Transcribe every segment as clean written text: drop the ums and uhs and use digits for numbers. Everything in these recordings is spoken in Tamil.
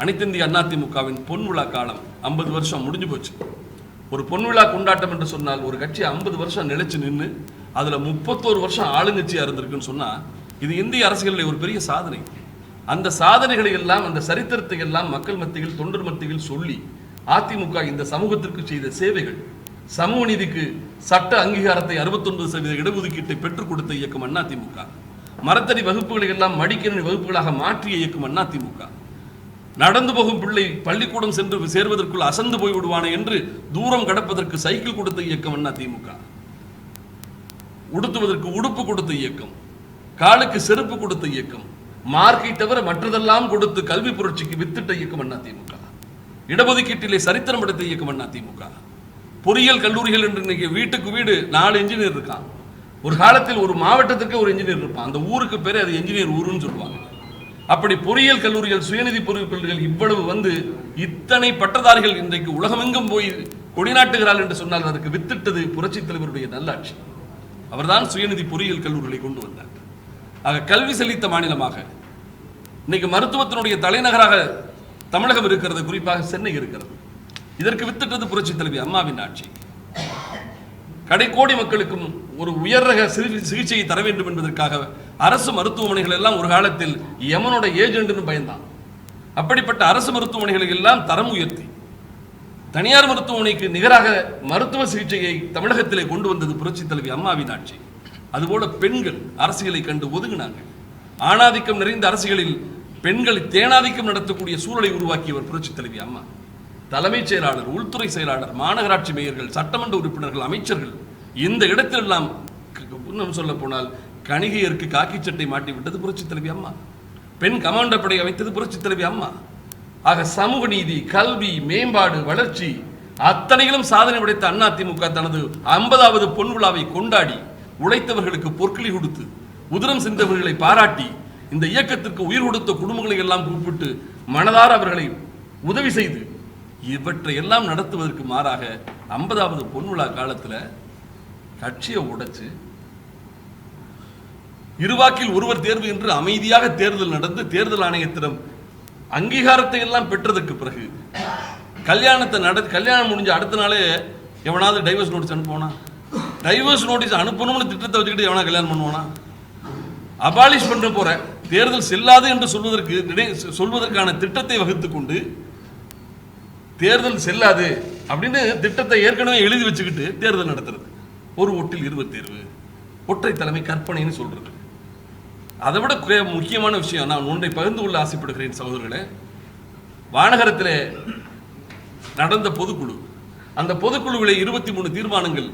அனைத்திந்திய அதிமுகவின் பொன்விழா காலம் 50 வருஷம் முடிஞ்சு போச்சு. ஒரு பொன்விழா கொண்டாட்டம் என்று சொன்னால் ஒரு கட்சி 50 வருஷம் நிலைச்சு நின்று அதுல 31 வருஷம் ஆளுங்கட்சியா இருந்திருக்குன்னு சொன்னா இது இந்திய அரசியலில் ஒரு பெரிய சாதனை. அந்த சாதனைகளை எல்லாம், அந்த சரித்திரத்தை எல்லாம் மக்கள் மத்தியில், தொண்டர் மத்தியில் சொல்லி அதிமுக இந்த சமூகத்திற்கு செய்த சேவைகள், சமூக நீதிக்கு சட்ட அங்கீகாரத்தை 69% இடஒதுக்கீட்டை பெற்றுக் கொடுத்த இயக்கம் அதிமுக, மரத்தடி வகுப்புகளை எல்லாம் மடிக்கணினி வகுப்புகளாக மாற்றிய இயக்கம் அதிமுக, நடந்து போகும் பிள்ளை பள்ளிக்கூடம் சென்று சேர்வதற்குள் அசந்து போய் விடுவானே என்று தூரம் கடப்பதற்கு சைக்கிள் கொடுத்த இயக்கம் அதிமுக, உடுத்துவதற்கு உடுப்பு கொடுத்த இயக்கம், காலுக்கு செருப்பு கொடுத்த இயக்கம், மார்க்கை தவிர மற்றதெல்லாம் கொடுத்து கல்வி புரட்சிக்கு வித்திட்ட இயக்கம் அதிமுக, இடஒதுக்கீட்டிலே சரித்திரம் படைத்த இயக்கம் அதிமுக, பொறியியல் கல்லூரிகள் என்று இன்னைக்கு வீட்டுக்கு வீடு 4 இன்ஜினியர் இருக்கான். ஒரு காலத்தில் ஒரு மாவட்டத்துக்கு ஒரு இன்ஜினியர் இருப்பான். அந்த ஊருக்கு பேரு அது இன்ஜினியர் ஊருன்னு சொல்லுவாங்க. அப்படி பொறியியல் கல்லூரிகள், சுயநிதி பொறியியல் கல்லூரிகள் இவ்வளவு வந்து இத்தனை பட்டதாரிகள் இன்றைக்கு உலகமெங்கும் போய் கொடிநாட்டுகிறார்கள் என்று சொன்னால் அதற்கு வித்திட்டது புரட்சி தலைவருடைய நல்லாட்சி. அவர்தான் சுயநிதி பொறியியல் கல்லூரிகளை கொண்டு வந்தார். ஆக கல்வி செழித்த மாநிலமாக இன்னைக்கு மருத்துவத்தினுடைய தலைநகராக தமிழகம் இருக்கிறது, குறிப்பாக சென்னை இருக்கிறது. இதற்கு வித்திட்டது புரட்சி தலைவி அம்மாவின் ஆட்சி. கடைக்கோடி மக்களுக்கும் ஒரு உயர்ரக சிகிச்சையை தர வேண்டும் என்பதற்காக அரசு மருத்துவமனைகள் எல்லாம் ஒரு காலத்தில் யமனோட ஏஜென்ட்னு பயந்தான். அப்படிப்பட்ட அரசு மருத்துவமனைகளை எல்லாம் தரம் உயர்த்தி தனியார் மருத்துவமனைக்கு நிகராக மருத்துவ சிகிச்சையை தமிழகத்திலே கொண்டு வந்தது புரட்சி தலைவி அம்மாவின் ஆட்சி. அதுபோல பெண்கள் அரசியலை கண்டு ஒதுங்கினாங்க. ஆணாதிக்கம் நிறைந்த அரசியலில் பெண்கள் தேனாதிக்கம் நடத்தக்கூடிய சூழலை உருவாக்கியவர் புரட்சி தலைவி அம்மா. தலைமைச் செயலாளர், உள்துறை செயலாளர், மாநகராட்சி மேயர்கள், சட்டமன்ற உறுப்பினர்கள், அமைச்சர்கள், இந்த இடத்திலெல்லாம் இன்னும் சொல்ல போனால் கணிகையருக்கு காக்கி சட்டை மாட்டி விட்டது புரட்சி தலைவி அம்மா. பெண் கமாண்டர் படை அமைத்தது புரட்சி தலைவி அம்மா. ஆக சமூக நீதி, கல்வி, மேம்பாடு, வளர்ச்சி அத்தனையிலும் சாதனை படைத்த அதிமுக தனது 50வது பொன் விழாவை கொண்டாடி உழைத்தவர்களுக்கு பொற்களி கொடுத்து உதிரம் சிந்தவர்களை பாராட்டி இந்த இயக்கத்திற்கு உயிர் கொடுத்த குடும்பங்களை எல்லாம் கூப்பிட்டு மனதார அவர்களை உதவி செய்து இவற்றை எல்லாம் நடத்துவதற்கு மாறாக 50வது பொன்விழா காலத்தில் கட்சியை உடைச்சு இருவாக்கில் ஒருவர் தேர்வு என்று அமைதியாக தேர்தல் நடந்து தேர்தல் ஆணையத்திடம் அங்கீகாரத்தை எல்லாம் பெற்றதற்கு பிறகு கல்யாணம் முடிஞ்ச அடுத்த நாளே எவனாவது டைவர்ஸ் நோட்டீஸ் அனுப்புவானா? டைவர்ஸ் நோட்டீஸ் அனுப்பணும்னு திட்டத்தை வச்சுக்கிட்டு எவனா கல்யாணம் பண்ணுவானா? அபாலிஷ் பண்ண போற தேர்தல் செல்லாது என்று சொல்வதற்கான திட்டத்தை வகுத்து கொண்டு தேர்தல் செல்லாது அப்படின்னு திட்டத்தை ஏற்கனவே எழுதி வச்சுக்கிட்டு தேர்தல் நடத்துறது. ஒரு ஓட்டில் 20 தேர்வு, ஒற்றை தலைமை கற்பனைன்னு சொல்றது. அதை விட முக்கியமான விஷயம் நான் ஒன்றை பகிர்ந்து கொள்ள ஆசைப்படுகிறேன் சகோதரர்களே. வானகரத்தில் நடந்த பொதுக்குழு, அந்த பொதுக்குழுவிலே 23 தீர்மானங்கள்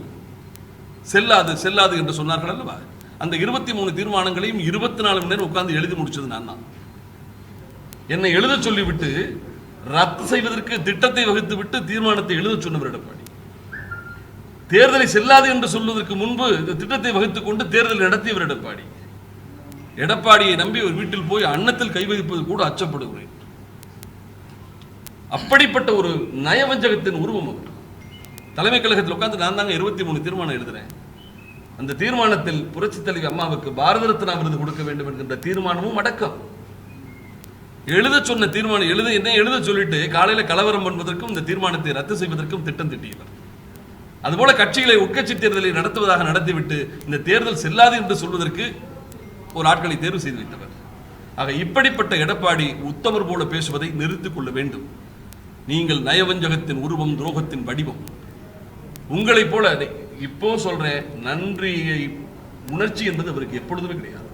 செல்லாது என்று சொன்னார்கள் அல்லவா? அந்த 23 தீர்மானங்களையும் 24 மணி நேரம் உட்கார்ந்து எழுதி முடிச்சது நான் தான். என்னை எழுத சொல்லிவிட்டு ரத்து செய்வதற்கு திட்டத்தை வகுத்து விட்டு தீர்மானத்தை எழுத சொன்னவர் எடப்பாடி. தேர்தலை செல்லாது என்று சொல்வதற்கு முன்பு இந்த திட்டத்தை வகுத்துக் கொண்டு தேர்தல் நடத்தியவர் எடப்பாடி. எடப்பாடியை நம்பி ஒரு வீட்டில் போய் அன்னத்தில் கை வைப்பது கூட அச்சப்படுகிறேன். அப்படிப்பட்ட ஒரு நயவஞ்சகத்தின் உருவம் அவர். தலைமை கழகத்தில் உட்கார்ந்து நான் தாங்க 23 தீர்மானம் எழுதுறேன். அந்த தீர்மானத்தில் புரட்சி தலைவி அம்மாவுக்கு பாரத ரத்னா விருது கொடுக்க வேண்டும் என்கின்ற தீர்மானமும் அடக்கம். எழுத சொன்ன தீர்மானம் எழுத சொல்லிட்டு காலையில் கலவரம் பண்ணுவதற்கும் இந்த தீர்மானத்தை ரத்து செய்வதற்கும் திட்டம் திட்டியவர். அதுபோல கட்சிகளை உட்கட்சி தேர்தலை நடத்துவதாக நடத்திவிட்டு இந்த தேர்தல் செல்லாது என்று சொல்வதற்கு ஒரு ஆட்களை தேர்வு செய்து வைத்தவர். ஆக இப்படிப்பட்ட எடப்பாடி உத்தமர் போல பேசுவதை நிறுத்திக் கொள்ள வேண்டும். நீங்கள் நயவஞ்சகத்தின் உருவம், துரோகத்தின் வடிவம். உங்களை போல இப்போ சொல்றேன், நன்றியை உணர்ச்சி என்பது அவருக்கு எப்பொழுதுமே கிடையாது.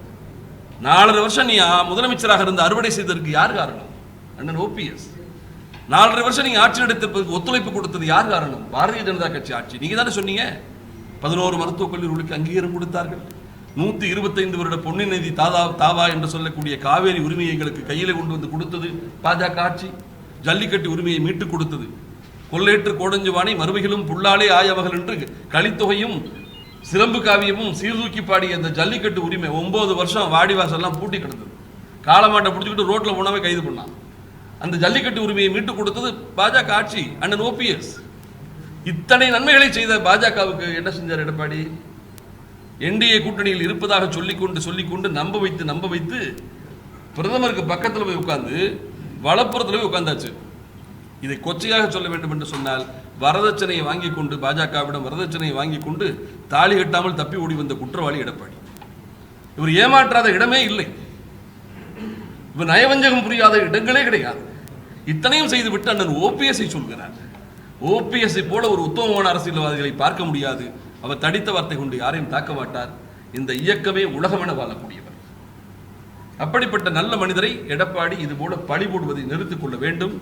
4.5 வருஷம் நீ முதலமைச்சராக இருந்து அறுவடை செய்ததற்கு யார் காரணம்? அண்ணன் OPS. 4.5 வருஷம் நீங்க ஆட்சி நடத்திற்கு ஒத்துழைப்பு கொடுத்தது யார் காரணம்? பாரதிய ஜனதா கட்சி ஆட்சி. நீங்க தானே சொன்னீங்க 11 மருத்துவக் கல்லூரிகளுக்கு அங்கீகாரம் கொடுத்தார்கள். 125 வருட பொன்னி நிதி தாவா என்று சொல்லக்கூடிய காவேரி உரிமையை எங்களுக்கு கையில கொண்டு வந்து கொடுத்தது பாஜக ஆட்சி. ஜல்லிக்கட்டு உரிமையை மீட்டுக் கொடுத்தது. கொள்ளையற்று கோடஞ்சுவானை மறுமைகளும் புல்லாலே ஆயவர்கள் என்று கலித்தொகையும் சிலம்பு காவியமும் சீர்தூக்கி பாடிய அந்த ஜல்லிக்கட்டு உரிமை 9 வருஷம் வாடிவாசல்லாம் பூட்டி கிடந்தது. காலமாட்டை பிடிச்சிக்கிட்டு ரோட்ல போனாவே கைது பண்ணான். அந்த ஜல்லிக்கட்டு உரிமையை மீட்டுக் கொடுத்தது பாஜக ஆட்சி, அண்ணன் OPS. இத்தனை நன்மைகளை செய்த பாஜகவுக்கு என்ன செஞ்சார் எடப்பாடி? NDA கூட்டணியில் இருப்பதாக சொல்லிக்கொண்டு நம்ப வைத்து பிரதமருக்கு பக்கத்தில் போய் உட்கார்ந்து வலப்புறத்துல போய் உட்கார்ந்தாச்சு. இதை கொச்சையாக சொல்ல வேண்டும் என்று சொன்னால், வரதட்சணையை வாங்கி கொண்டு, பாஜகவிடம் வரதட்சணையை வாங்கி கொண்டு தாலி கட்டாமல் தப்பி ஓடி வந்த குற்றவாளி எடப்பாடி. இவர் ஏமாற்றாத இடமே இல்லை, இவர் நயவஞ்சகம் புரியாத இடங்களே கிடையாது. இத்தனையும் செய்துவிட்டு அண்ணன் ஓபிஎஸ்ஐ சொல்கிறார். ஓபிஎஸ்ஐ போல ஒரு உத்தமமான அரசியல்வாதிகளை பார்க்க முடியாது. அவர் தடித்த வார்த்தை கொண்டு யாரையும் தாக்க மாட்டார். இந்த இயக்கமே உலகமென வாழக்கூடியவர். அப்படிப்பட்ட நல்ல மனிதரை எடப்பாடி இது போல பழி போடுவதை நிறுத்திக் கொள்ள வேண்டும்.